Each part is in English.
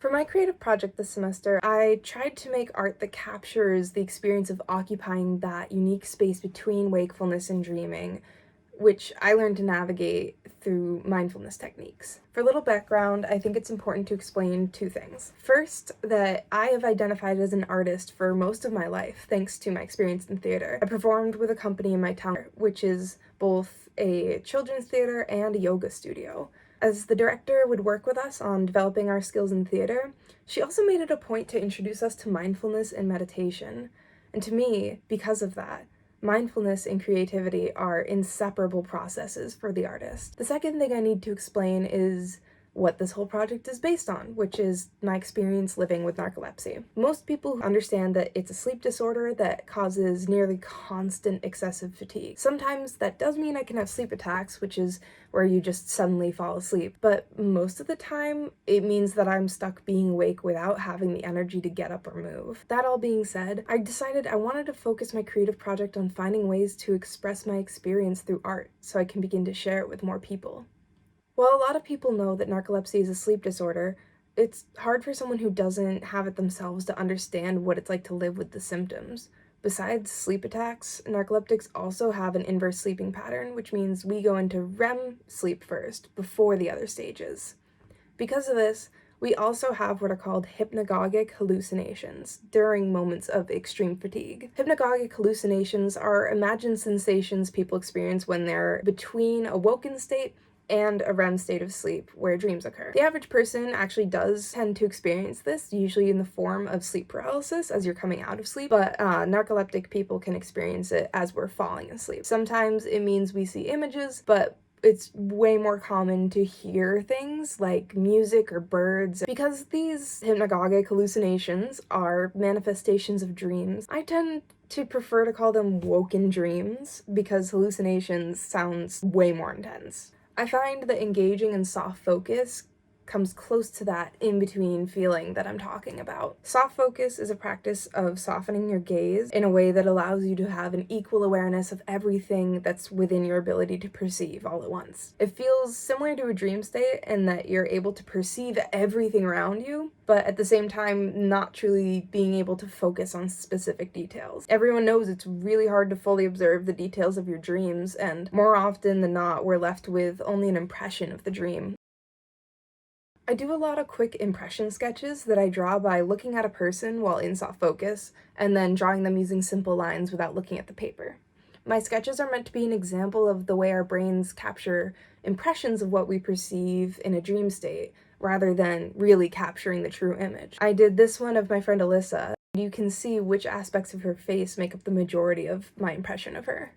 For my creative project this semester, I tried to make art that captures the experience of occupying that unique space between wakefulness and dreaming, which I learned to navigate through mindfulness techniques. For a little background, I think it's important to explain two things. First, that I have identified as an artist for most of my life, thanks to my experience in theater. I performed with a company in my town, which is both a children's theater and a yoga studio. As the director would work with us on developing our skills in theater, she also made it a point to introduce us to mindfulness and meditation. And to me, because of that, mindfulness and creativity are inseparable processes for the artist. The second thing I need to explain is what this whole project is based on, which is my experience living with narcolepsy. Most people understand that it's a sleep disorder that causes nearly constant excessive fatigue. Sometimes that does mean I can have sleep attacks, which is where you just suddenly fall asleep, but most of the time it means that I'm stuck being awake without having the energy to get up or move. That all being said, I decided I wanted to focus my creative project on finding ways to express my experience through art so I can begin to share it with more people. While a lot of people know that narcolepsy is a sleep disorder, it's hard for someone who doesn't have it themselves to understand what it's like to live with the symptoms. Besides sleep attacks, narcoleptics also have an inverse sleeping pattern, which means we go into REM sleep first, before the other stages. Because of this, we also have what are called hypnagogic hallucinations during moments of extreme fatigue. Hypnagogic hallucinations are imagined sensations people experience when they're between a woken state and a REM state of sleep where dreams occur. The average person actually does tend to experience this, usually in the form of sleep paralysis as you're coming out of sleep, but narcoleptic people can experience it as we're falling asleep. Sometimes it means we see images, but it's way more common to hear things like music or birds. Because these hypnagogic hallucinations are manifestations of dreams, I tend to prefer to call them woken dreams because hallucinations sounds way more intense. I find that engaging in soft focus comes close to that in-between feeling that I'm talking about. Soft focus is a practice of softening your gaze in a way that allows you to have an equal awareness of everything that's within your ability to perceive all at once. It feels similar to a dream state in that you're able to perceive everything around you, but at the same time not truly being able to focus on specific details. Everyone knows it's really hard to fully observe the details of your dreams, and more often than not, we're left with only an impression of the dream. I do a lot of quick impression sketches that I draw by looking at a person while in soft focus, and then drawing them using simple lines without looking at the paper. My sketches are meant to be an example of the way our brains capture impressions of what we perceive in a dream state, rather than really capturing the true image. I did this one of my friend Alyssa. You can see which aspects of her face make up the majority of my impression of her.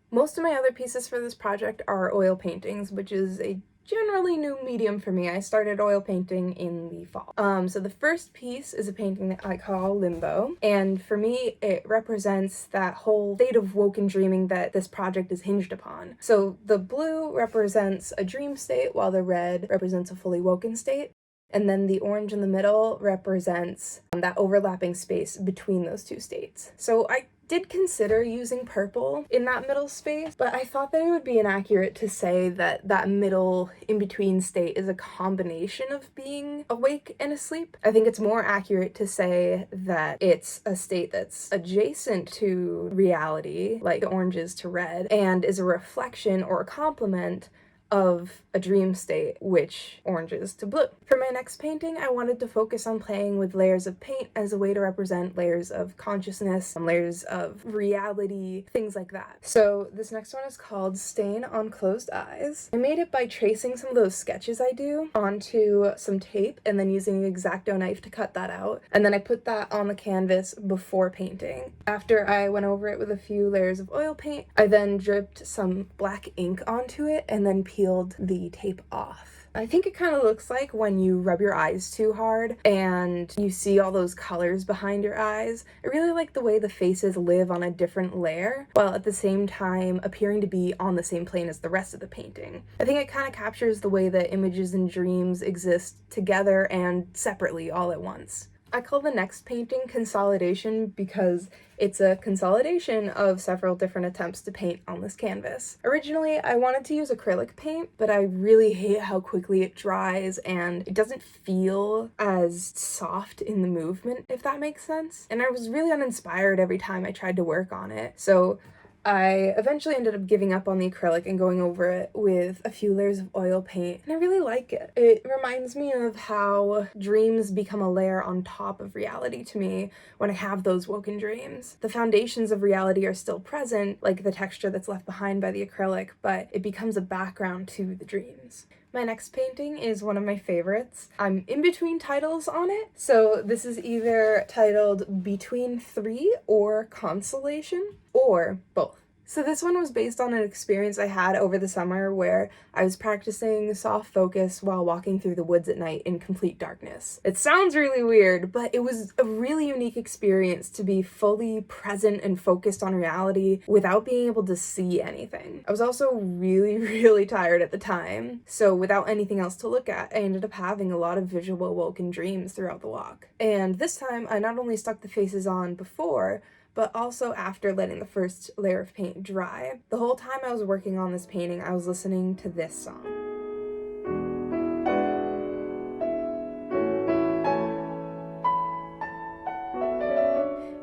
Most of my other pieces for this project are oil paintings, which is a generally new medium for me. I started oil painting in the fall. So the first piece is a painting that I call Limbo, and for me it represents that whole state of woken dreaming that this project is hinged upon. So the blue represents a dream state, while the red represents a fully woken state. And then the orange in the middle represents that overlapping space between those two states. So I did consider using purple in that middle space, but I thought that it would be inaccurate to say that that middle in-between state is a combination of being awake and asleep. I think it's more accurate to say that it's a state that's adjacent to reality, like orange is to red, and is a reflection or a complement of a dream state, which orange is to blue. For my next painting, I wanted to focus on playing with layers of paint as a way to represent layers of consciousness, layers of reality, things like that. So this next one is called Stain on Closed Eyes. I made it by tracing some of those sketches I do onto some tape and then using an X-Acto knife to cut that out. And then I put that on the canvas before painting. After I went over it with a few layers of oil paint, I then dripped some black ink onto it and then peeled the tape off. I think it kind of looks like when you rub your eyes too hard and you see all those colors behind your eyes. I really like the way the faces live on a different layer, while at the same time appearing to be on the same plane as the rest of the painting. I think it kind of captures the way that images and dreams exist together and separately all at once. I call the next painting Consolidation because it's a consolidation of several different attempts to paint on this canvas. Originally, I wanted to use acrylic paint, but I really hate how quickly it dries and it doesn't feel as soft in the movement, if that makes sense. And I was really uninspired every time I tried to work on it. So I eventually ended up giving up on the acrylic and going over it with a few layers of oil paint, and I really like it. It reminds me of how dreams become a layer on top of reality to me when I have those woken dreams. The foundations of reality are still present, like the texture that's left behind by the acrylic, but it becomes a background to the dreams. My next painting is one of my favorites. I'm in between titles on it, so this is either titled Between Three or Consolation, or both. So this one was based on an experience I had over the summer where I was practicing soft focus while walking through the woods at night in complete darkness. It sounds really weird, but it was a really unique experience to be fully present and focused on reality without being able to see anything. I was also really tired at the time, so without anything else to look at, I ended up having a lot of visual woken dreams throughout the walk. And this time, I not only stuck the faces on before, but also after letting the first layer of paint dry. The whole time I was working on this painting, I was listening to this song.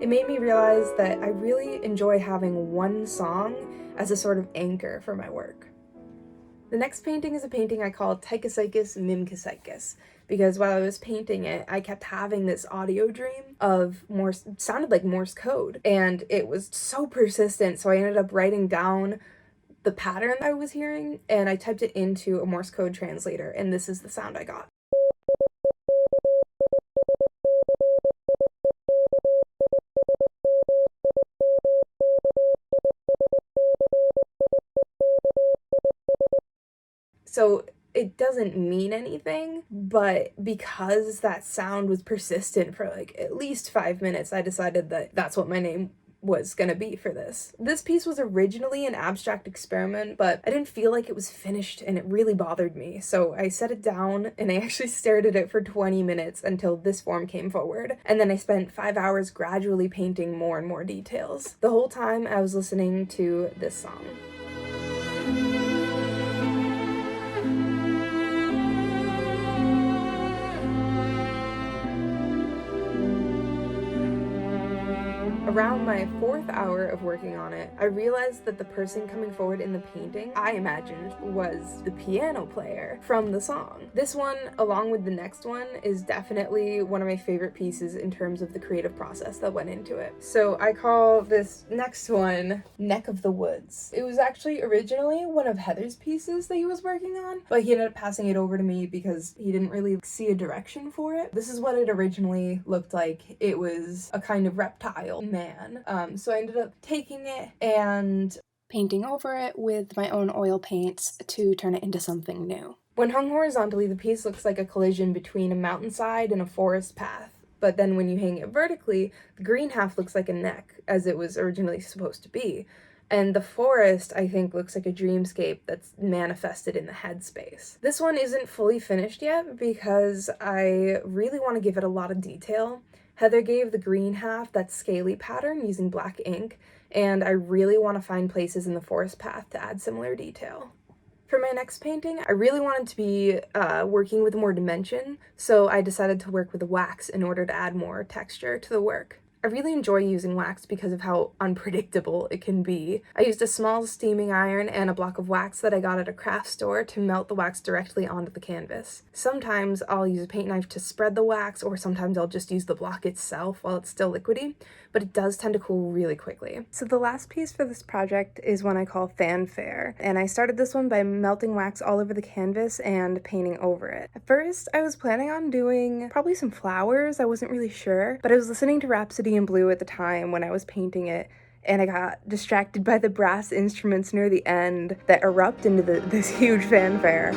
It made me realize that I really enjoy having one song as a sort of anchor for my work. The next painting is a painting I call Tychosychus Mimcosychus, because while I was painting it, I kept having this audio dream of Morse, sounded like Morse code, and it was so persistent, so I ended up writing down the pattern I was hearing, and I typed it into a Morse code translator, and this is the sound I got. So it doesn't mean anything, but because that sound was persistent for like at least 5 minutes, I decided that that's what my name was gonna be for this. This piece was originally an abstract experiment, but I didn't feel like it was finished and it really bothered me. So I set it down and I actually stared at it for 20 minutes until this form came forward. And then I spent 5 hours gradually painting more and more details. The whole time I was listening to this song. Around my 4th hour of working on it, I realized that the person coming forward in the painting, I imagined, was the piano player from the song. This one, along with the next one, is definitely one of my favorite pieces in terms of the creative process that went into it. So I call this next one Neck of the Woods. It was actually originally one of Heather's pieces that he was working on, but he ended up passing it over to me because he didn't really see a direction for it. This is what it originally looked like. It was a kind of reptile man. So I ended up taking it and painting over it with my own oil paints to turn it into something new. When hung horizontally, the piece looks like a collision between a mountainside and a forest path. But then when you hang it vertically, the green half looks like a neck, as it was originally supposed to be. And the forest, I think, looks like a dreamscape that's manifested in the headspace. This one isn't fully finished yet because I really want to give it a lot of detail. Heather gave the green half that scaly pattern using black ink, and I really want to find places in the forest path to add similar detail. For my next painting, I really wanted to be working with more dimension, so I decided to work with wax in order to add more texture to the work. I really enjoy using wax because of how unpredictable it can be. I used a small steaming iron and a block of wax that I got at a craft store to melt the wax directly onto the canvas. Sometimes I'll use a paint knife to spread the wax, or sometimes I'll just use the block itself while it's still liquidy, but it does tend to cool really quickly. So the last piece for this project is one I call Fanfare, and I started this one by melting wax all over the canvas and painting over it. At first, I was planning on doing probably some flowers, I wasn't really sure, but I was listening to Rhapsody in Blue at the time when I was painting it, and I got distracted by the brass instruments near the end that erupt into this huge fanfare.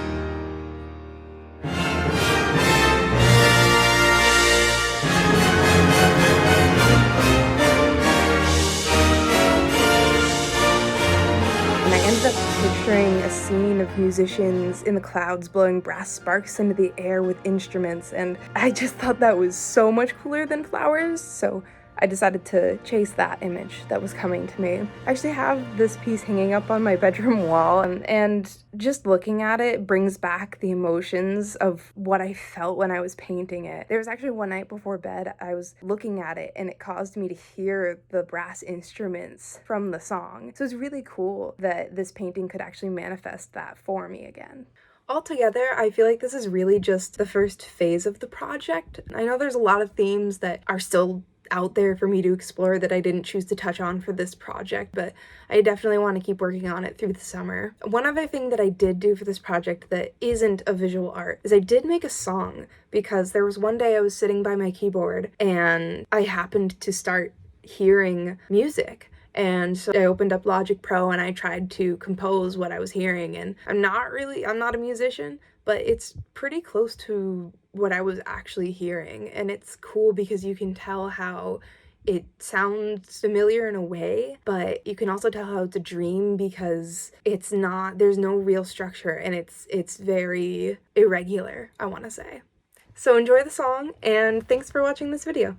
ended up picturing a scene of musicians in the clouds blowing brass sparks into the air with instruments, and I just thought that was so much cooler than flowers, so I decided to chase that image that was coming to me. I actually have this piece hanging up on my bedroom wall, and just looking at it brings back the emotions of what I felt when I was painting it. There was actually one night before bed, I was looking at it and it caused me to hear the brass instruments from the song. So it's really cool that this painting could actually manifest that for me again. Altogether, I feel like this is really just the first phase of the project. I know there's a lot of themes that are still out there for me to explore that I didn't choose to touch on for this project, but I definitely want to keep working on it through the summer. One other thing that I did do for this project that isn't a visual art is I did make a song, because there was one day I was sitting by my keyboard and I happened to start hearing music. And so I opened up Logic Pro and I tried to compose what I was hearing, and I'm not a musician, but it's pretty close to what I was actually hearing, and it's cool because you can tell how it sounds familiar in a way, but you can also tell how it's a dream because there's no real structure, and it's very irregular, I want to say. So enjoy the song, and thanks for watching this video.